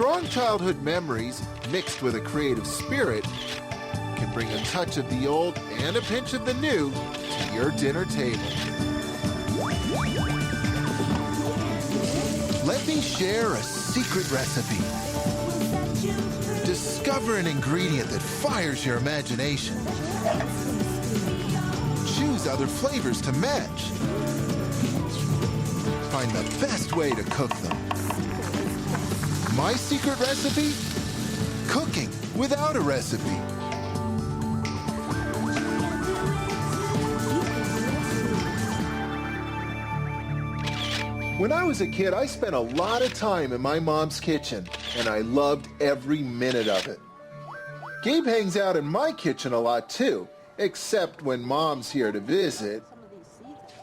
Strong childhood memories mixed with a creative spirit can bring a touch of the old and a pinch of the new to your dinner table. Let me share a secret recipe. Discover an ingredient that fires your imagination. Choose other flavors to match. Find the best way to cook them. My secret recipe? Cooking without a recipe. When I was a kid, I spent a lot of time in my mom's kitchen, and I loved every minute of it. Gabe hangs out in my kitchen a lot too, except when Mom's here to visit.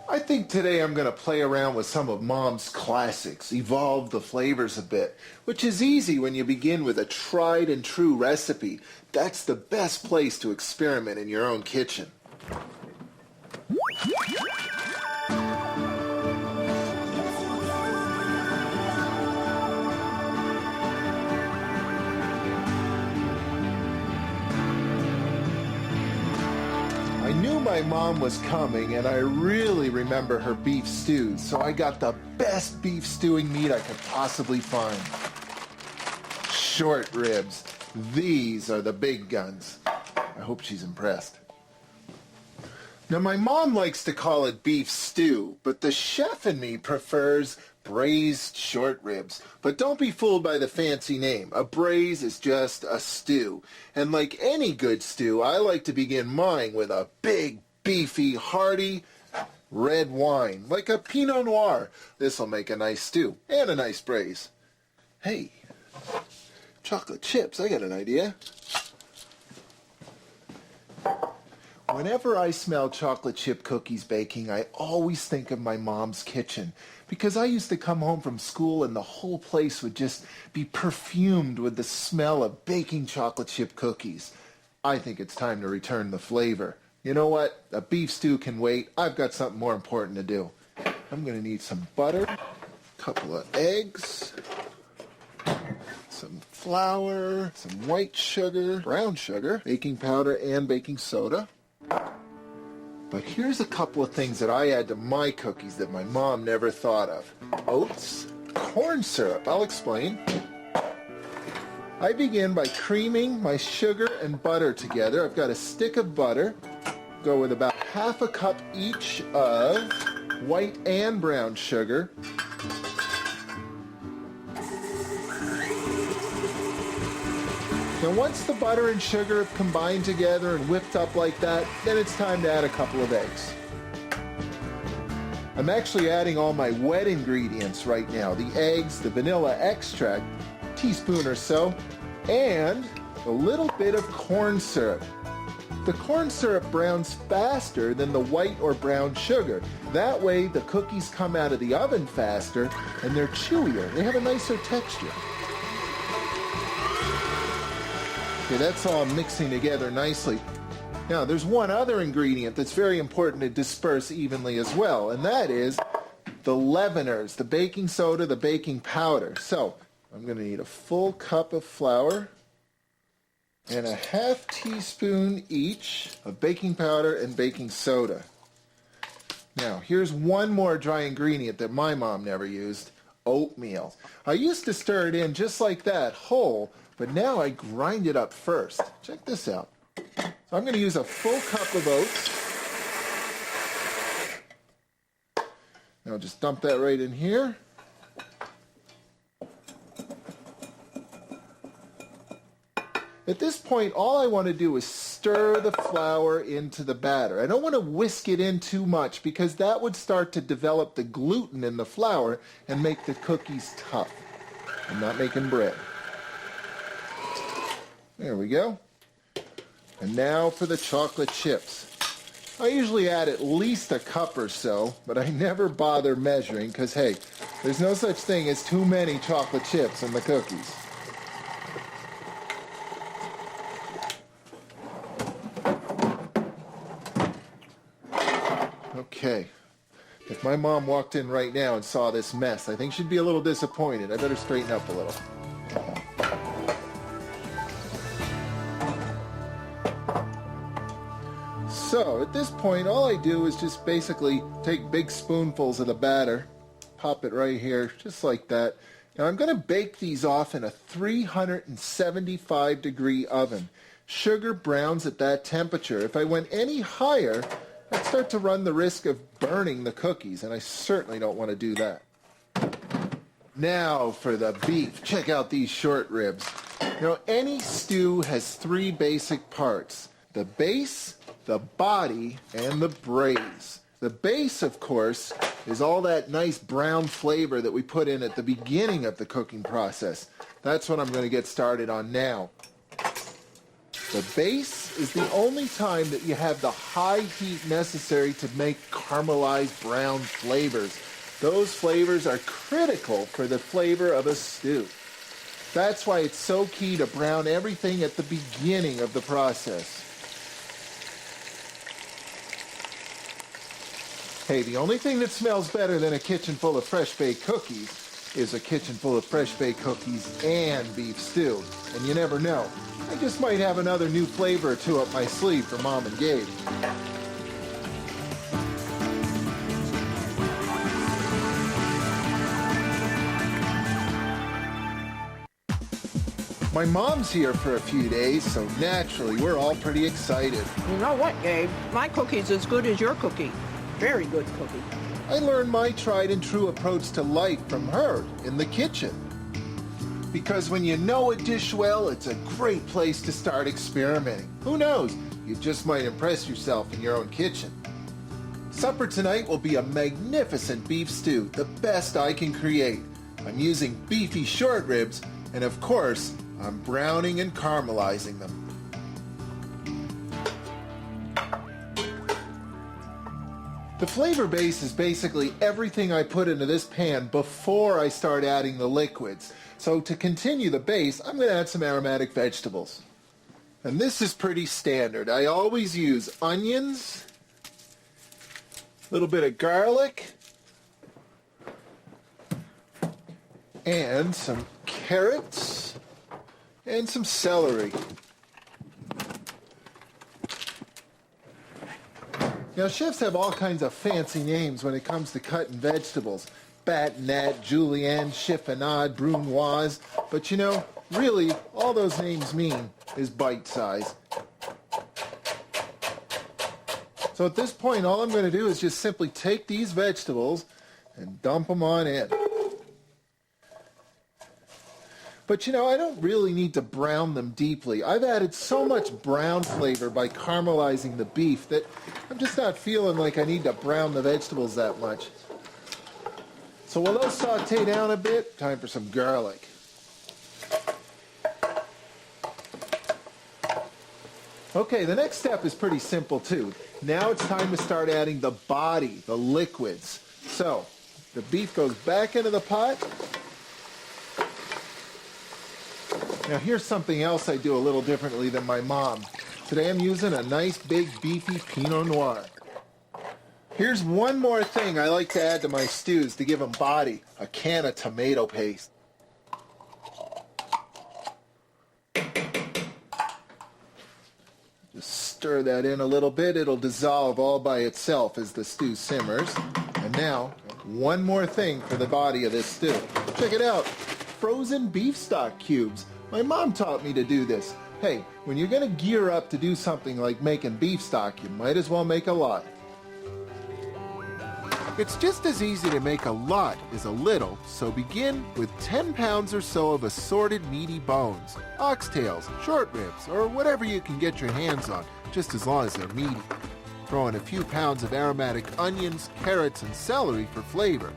I think today I'm going to play around with some of Mom's classics, evolve the flavors a bit, which is easy when you begin with a tried and true recipe. That's the best place to experiment in your own kitchen. I knew my mom was coming, and I really remember her beef stews, so I got the best beef stewing meat I could possibly find. Short ribs. These are the big guns. I hope she's impressed. Now, my mom likes to call it beef stew, but the chef in me prefers braised short ribs. But don't be fooled by the fancy name. A braise is just a stew. And like any good stew, I like to begin mine with a big, beefy, hearty red wine, like a Pinot Noir. This'll make a nice stew and a nice braise. Hey, chocolate chips, I got an idea. Whenever I smell chocolate chip cookies baking, I always think of my mom's kitchen, because I used to come home from school and the whole place would just be perfumed with the smell of baking chocolate chip cookies. I think it's time to return the flavor. You know what? A beef stew can wait. I've got something more important to do. I'm going to need some butter, a couple of eggs, some flour, some white sugar, brown sugar, baking powder, and baking soda. But here's a couple of things that I add to my cookies that my mom never thought of. Oats, corn syrup, I'll explain. I begin by creaming my sugar and butter together. I've got a stick of butter. Go with about half a cup each of white and brown sugar. Now once the butter and sugar have combined together and whipped up like that, then it's time to add a couple of eggs. I'm actually adding all my wet ingredients right now. The eggs, the vanilla extract, a teaspoon or so, and a little bit of corn syrup. The corn syrup browns faster than the white or brown sugar. That way the cookies come out of the oven faster and they're chewier. They have a nicer texture. Okay, that's all mixing together nicely. Now, there's one other ingredient that's very important to disperse evenly as well, and that is the leaveners, the baking soda, the baking powder. So, I'm going to need a full cup of flour and a half teaspoon each of baking powder and baking soda. Now, here's one more dry ingredient that my mom never used, oatmeal. I used to stir it in just like that, whole, but now I grind it up first. Check this out. So I'm going to use a full cup of oats. Now just dump that right in here. At this point, all I want to do is stir the flour into the batter. I don't want to whisk it in too much because that would start to develop the gluten in the flour and make the cookies tough. I'm not making bread. There we go. And now for the chocolate chips. I usually add at least a cup or so, but I never bother measuring because, hey, there's no such thing as too many chocolate chips in the cookies. Okay. If my mom walked in right now and saw this mess, I think she'd be a little disappointed. I better straighten up a little. So at this point, all I do is just basically take big spoonfuls of the batter, pop it right here, just like that. Now I'm going to bake these off in a 375 degree oven. Sugar browns at that temperature. If I went any higher, I'd start to run the risk of burning the cookies, and I certainly don't want to do that. Now for the beef. Check out these short ribs. Any stew has three basic parts: the base, the body, and the braise. The base, of course, is all that nice brown flavor that we put in at the beginning of the cooking process. That's what I'm going to get started on now. The base is the only time that you have the high heat necessary to make caramelized brown flavors. Those flavors are critical for the flavor of a stew. That's why it's so key to brown everything at the beginning of the process. Hey, the only thing that smells better than a kitchen full of fresh-baked cookies is a kitchen full of fresh-baked cookies and beef stew. And you never know. I just might have another new flavor or two up my sleeve for Mom and Gabe. My mom's here for a few days, so naturally we're all pretty excited. You know what, Gabe? My cookie's as good as your cookie. Very good cookie. I learned my tried and true approach to life from her in the kitchen. Because when you know a dish well, it's a great place to start experimenting. Who knows? You just might impress yourself in your own kitchen. Supper tonight will be a magnificent beef stew, the best I can create. I'm using beefy short ribs, and of course, I'm browning and caramelizing them. The flavor base is basically everything I put into this pan before I start adding the liquids. So to continue the base, I'm going to add some aromatic vegetables. And this is pretty standard. I always use onions, a little bit of garlic, and some carrots, and some celery. Now, chefs have all kinds of fancy names when it comes to cutting vegetables. Batinette, julienne, chiffonade, brunoise. But really, all those names mean is bite size. So at this point, all I'm going to do is just simply take these vegetables and dump them on in. But I don't really need to brown them deeply. I've added so much brown flavor by caramelizing the beef that I'm just not feeling like I need to brown the vegetables that much. So while those saute down a bit, time for some garlic. Okay, the next step is pretty simple too. Now it's time to start adding the body, the liquids. So the beef goes back into the pot. Now here's something else I do a little differently than my mom. Today I'm using a nice big beefy Pinot Noir. Here's one more thing I like to add to my stews to give them body, a can of tomato paste. Just stir that in a little bit. It'll dissolve all by itself as the stew simmers. And now, one more thing for the body of this stew. Check it out, frozen beef stock cubes. My mom taught me to do this. Hey, when you're going to gear up to do something like making beef stock, you might as well make a lot. It's just as easy to make a lot as a little, so begin with 10 pounds or so of assorted meaty bones, oxtails, short ribs, or whatever you can get your hands on, just as long as they're meaty. Throw in a few pounds of aromatic onions, carrots, and celery for flavor.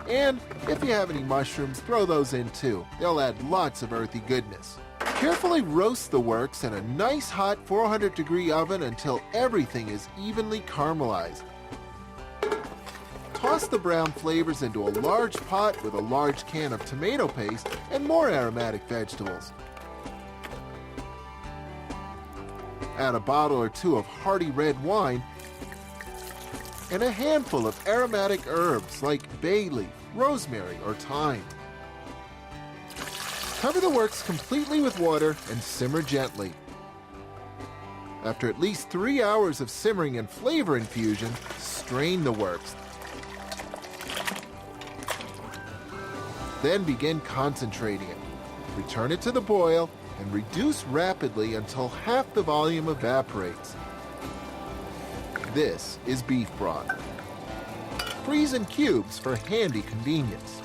And if you have any mushrooms, throw those in too. They'll add lots of earthy goodness. Carefully roast the works in a nice hot 400-degree oven until everything is evenly caramelized. Toss the brown flavors into a large pot with a large can of tomato paste and more aromatic vegetables. Add a bottle or two of hearty red wine and a handful of aromatic herbs like bay leaf, rosemary, or thyme. Cover the works completely with water and simmer gently. After at least 3 hours of simmering and flavor infusion, strain the works. Then begin concentrating it. Return it to the boil and reduce rapidly until half the volume evaporates. This is beef broth. Freeze in cubes for handy convenience.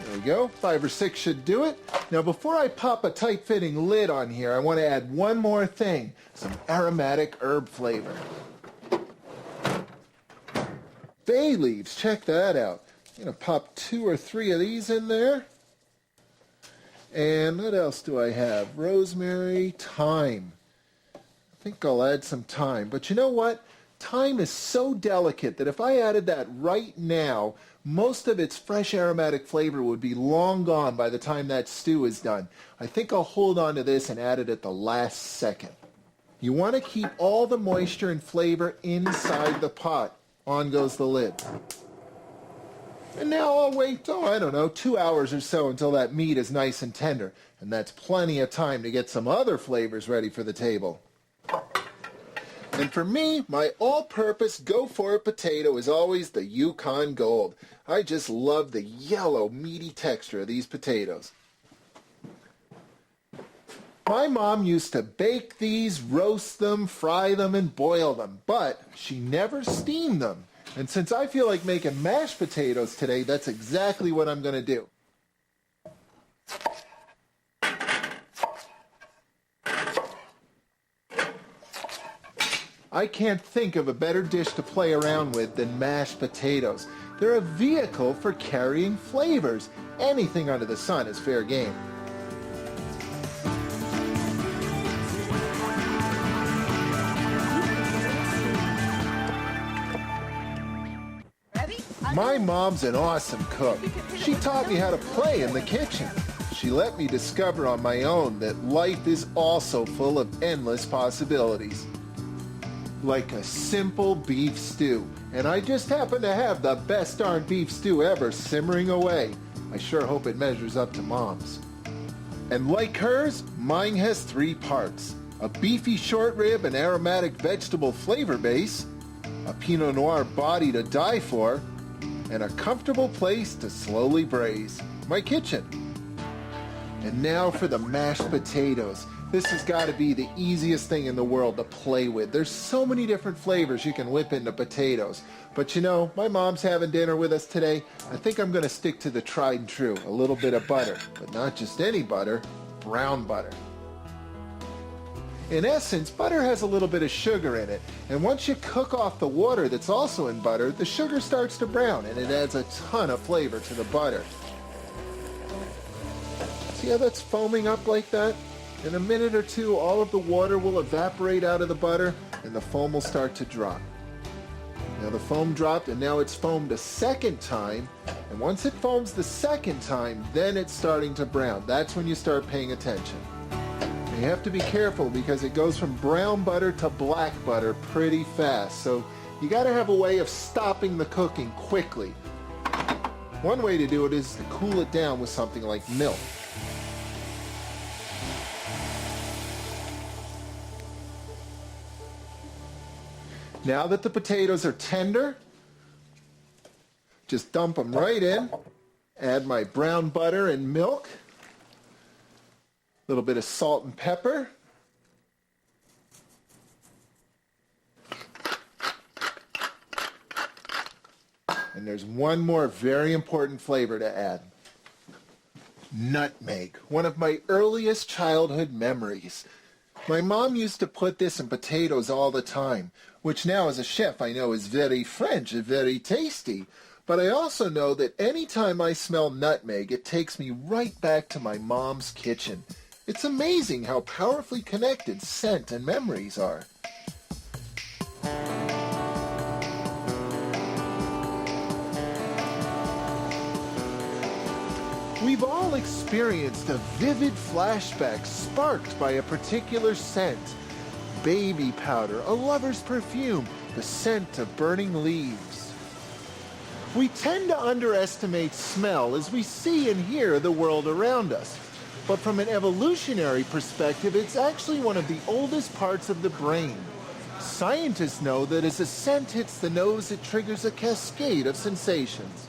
There we go, 5 or 6 should do it. Now before I pop a tight-fitting lid on here, I want to add one more thing, some aromatic herb flavor. Bay leaves, check that out. I'm going to pop 2 or 3 of these in there. And what else do I have? Rosemary, thyme. I think I'll add some thyme. But you know what? Thyme is so delicate that if I added that right now, most of its fresh aromatic flavor would be long gone by the time that stew is done. I think I'll hold on to this and add it at the last second. You want to keep all the moisture and flavor inside the pot. On goes the lid. And now I'll wait, 2 hours or so until that meat is nice and tender. And that's plenty of time to get some other flavors ready for the table. And for me, my all-purpose go-for-it potato is always the Yukon Gold. I just love the yellow, meaty texture of these potatoes. My mom used to bake these, roast them, fry them, and boil them, but she never steamed them. And since I feel like making mashed potatoes today, that's exactly what I'm going to do. I can't think of a better dish to play around with than mashed potatoes. They're a vehicle for carrying flavors. Anything under the sun is fair game. My mom's an awesome cook. She taught me how to play in the kitchen. She let me discover on my own that life is also full of endless possibilities. Like a simple beef stew. And I just happen to have the best darn beef stew ever simmering away. I sure hope it measures up to Mom's. And like hers, mine has 3 parts. A beefy short rib and aromatic vegetable flavor base, a Pinot Noir body to die for, and a comfortable place to slowly braise. My kitchen. And now for the mashed potatoes. This has got to be the easiest thing in the world to play with. There's so many different flavors you can whip into potatoes. But you know, my mom's having dinner with us today. I think I'm going to stick to the tried and true. A little bit of butter. But not just any butter, brown butter. In essence, butter has a little bit of sugar in it, and once you cook off the water that's also in butter, the sugar starts to brown, and it adds a ton of flavor to the butter. See how that's foaming up like that? In a minute or two, all of the water will evaporate out of the butter, and the foam will start to drop. Now the foam dropped, and now it's foamed a second time, and once it foams the second time, then it's starting to brown. That's when you start paying attention. You have to be careful because it goes from brown butter to black butter pretty fast. So you got to have a way of stopping the cooking quickly. One way to do it is to cool it down with something like milk. Now that the potatoes are tender, just dump them right in. Add my brown butter and milk. A little bit of salt and pepper. And there's one more very important flavor to add. Nutmeg, one of my earliest childhood memories. My mom used to put this in potatoes all the time, which now as a chef I know is very French and very tasty. But I also know that anytime I smell nutmeg, it takes me right back to my mom's kitchen. It's amazing how powerfully connected scent and memories are. We've all experienced a vivid flashback sparked by a particular scent. Baby powder, a lover's perfume, the scent of burning leaves. We tend to underestimate smell as we see and hear the world around us. But from an evolutionary perspective, it's actually one of the oldest parts of the brain. Scientists know that as a scent hits the nose, it triggers a cascade of sensations.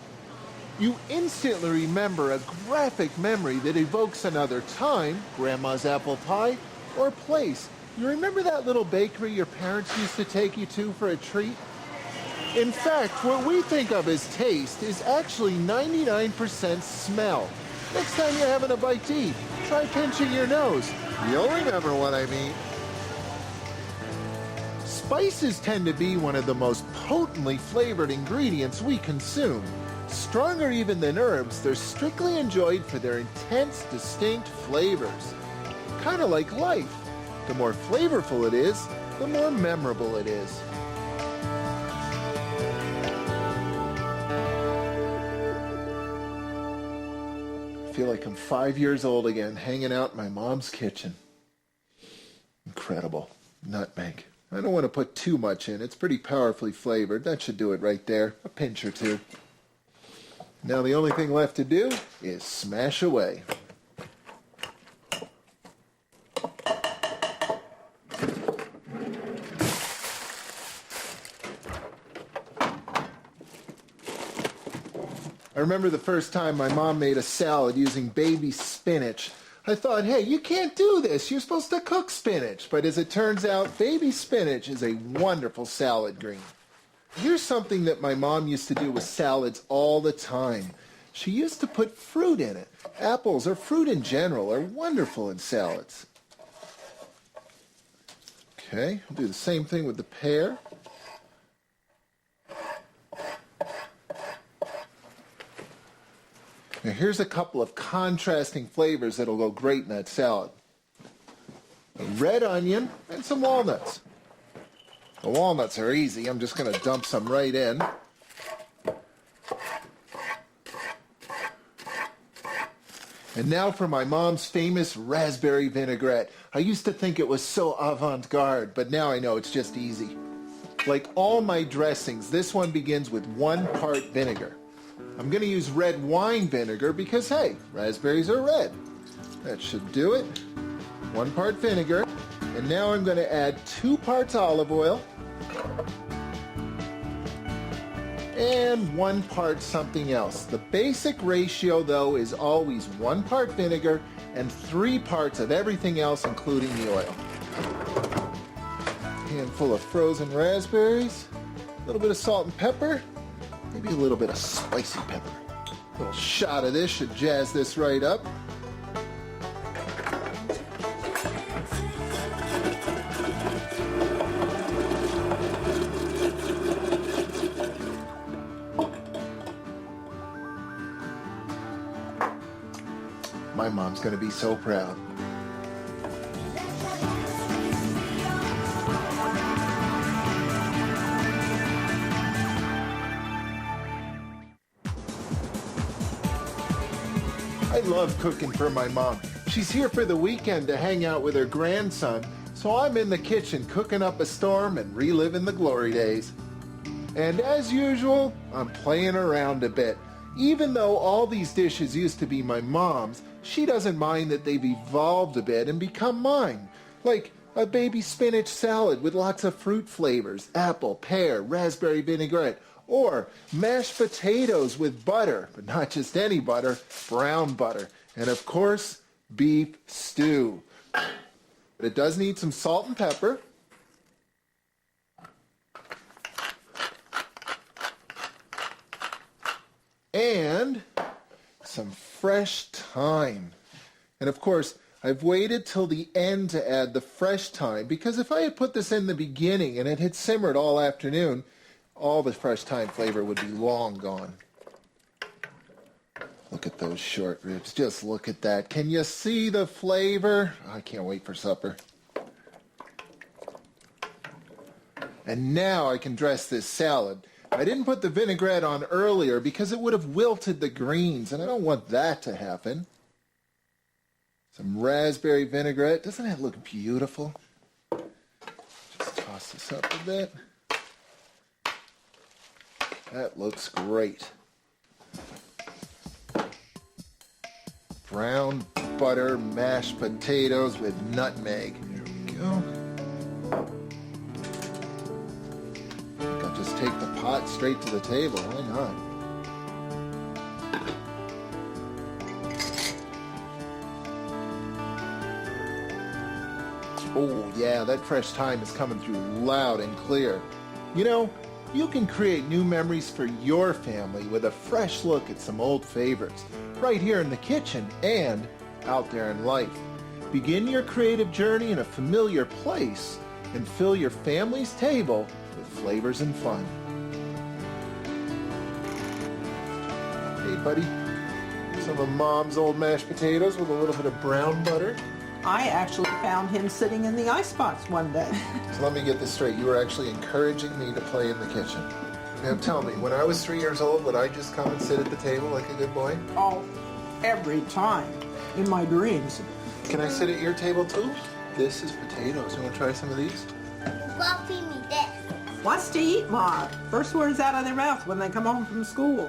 You instantly remember a graphic memory that evokes another time, grandma's apple pie, or place. You remember that little bakery your parents used to take you to for a treat? In fact, what we think of as taste is actually 99% smell. Next time you're having a bite to eat, try pinching your nose. You'll remember what I mean. Spices tend to be one of the most potently flavored ingredients we consume. Stronger even than herbs, they're strictly enjoyed for their intense, distinct flavors. Kind of like life. The more flavorful it is, the more memorable it is. I feel like I'm 5 years old again, hanging out in my mom's kitchen. Incredible. Nutmeg. I don't want to put too much in. It's pretty powerfully flavored. That should do it right there. A pinch or two. Now the only thing left to do is smash away. I remember the first time my mom made a salad using baby spinach. I thought, hey, you can't do this. You're supposed to cook spinach. But as it turns out, baby spinach is a wonderful salad green. Here's something that my mom used to do with salads all the time. She used to put fruit in it. Apples or fruit in general are wonderful in salads. Okay, I'll do the same thing with the pear. Now here's a couple of contrasting flavors that'll go great in that salad. A red onion and some walnuts. The walnuts are easy. I'm just going to dump some right in. And now for my mom's famous raspberry vinaigrette. I used to think it was so avant-garde, but now I know it's just easy. Like all my dressings, this one begins with 1 part vinegar. I'm going to use red wine vinegar because, hey, raspberries are red. That should do it. 1 part vinegar. And now I'm going to add 2 parts olive oil and 1 part something else. The basic ratio, though, is always 1 part vinegar and 3 parts of everything else, including the oil. Handful of frozen raspberries, a little bit of salt and pepper, maybe a little bit of spicy pepper. A little shot of this should jazz this right up. My mom's going to be so proud. I love cooking for my mom. She's here for the weekend to hang out with her grandson, so I'm in the kitchen cooking up a storm and reliving the glory days. And as usual, I'm playing around a bit. Even though all these dishes used to be my mom's, she doesn't mind that they've evolved a bit and become mine. Like a baby spinach salad with lots of fruit flavors, apple, pear, raspberry vinaigrette, or mashed potatoes with butter, but not just any butter, brown butter. And of course, beef stew. But it does need some salt and pepper. And some fresh thyme. And of course, I've waited till the end to add the fresh thyme, because if I had put this in the beginning and it had simmered all afternoon, all the fresh thyme flavor would be long gone. Look at those short ribs. Just look at that. Can you see the flavor? I can't wait for supper. And now I can dress this salad. I didn't put the vinaigrette on earlier because it would have wilted the greens, and I don't want that to happen. Some raspberry vinaigrette. Doesn't that look beautiful? Just toss this up a bit. That looks great. brown butter mashed potatoes with nutmeg. There we go. I think I'll just take the pot straight to the table. Why not? Oh yeah, that fresh thyme is coming through loud and clear. You know, you can create new memories for your family with a fresh look at some old favorites, right here in the kitchen and out there in life. Begin your creative journey in a familiar place and fill your family's table with flavors and fun. Hey buddy, some of Mom's old mashed potatoes with a little bit of brown butter. I actually found him sitting in the icebox one day. So let me get this straight. You were actually encouraging me to play in the kitchen. Now tell me, when I was 3 years old, would I just come and sit at the table like a good boy? Oh, every time in my dreams. Can I sit at your table too? This is potatoes. You want to try some of these? Well, feed me this. What's to eat, Ma? First words out of their mouth when they come home from school.